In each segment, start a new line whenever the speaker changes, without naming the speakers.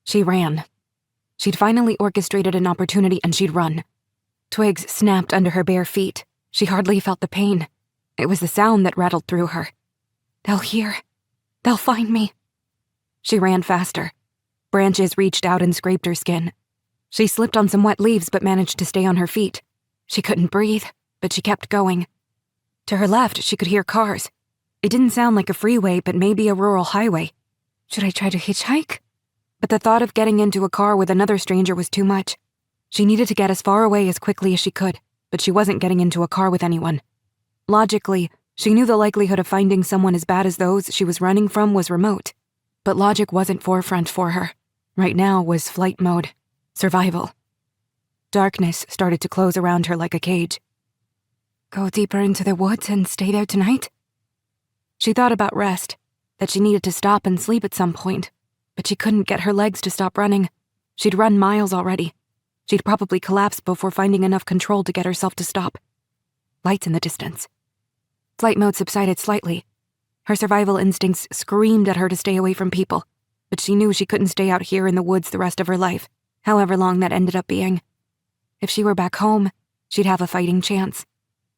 She ran. She'd finally orchestrated an opportunity and she'd run. Twigs snapped under her bare feet. She hardly felt the pain. It was the sound that rattled through her. They'll hear. They'll find me. She ran faster. Branches reached out and scraped her skin. She slipped on some wet leaves but managed to stay on her feet. She couldn't breathe, but she kept going. To her left, she could hear cars. It didn't sound like a freeway, but maybe a rural highway. Should I try to hitchhike? But the thought of getting into a car with another stranger was too much. She needed to get as far away as quickly as she could, but she wasn't getting into a car with anyone. Logically, she knew the likelihood of finding someone as bad as those she was running from was remote. But logic wasn't forefront for her. Right now was flight mode. Survival. Darkness started to close around her like a cage. Go deeper into the woods and stay there tonight? She thought about rest, that she needed to stop and sleep at some point, but she couldn't get her legs to stop running. She'd run miles already. She'd probably collapse before finding enough control to get herself to stop. Lights in the distance. Flight mode subsided slightly. Her survival instincts screamed at her to stay away from people, but she knew she couldn't stay out here in the woods the rest of her life, however long that ended up being. If she were back home, she'd have a fighting chance.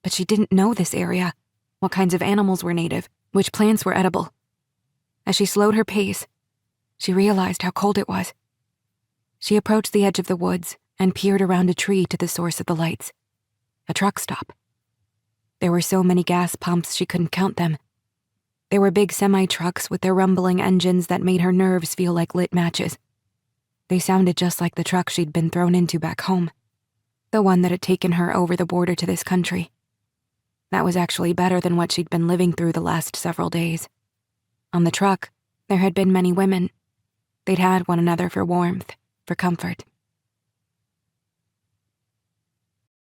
But she didn't know this area, what kinds of animals were native, which plants were edible. As she slowed her pace, she realized how cold it was. She approached the edge of the woods and peered around a tree to the source of the lights. A truck stop. There were so many gas pumps she couldn't count them. There were big semi-trucks with their rumbling engines that made her nerves feel like lit matches. They sounded just like the truck she'd been thrown into back home. The one that had taken her over the border to this country. That was actually better than what she'd been living through the last several days. On the truck, there had been many women. They'd had one another for warmth, for comfort.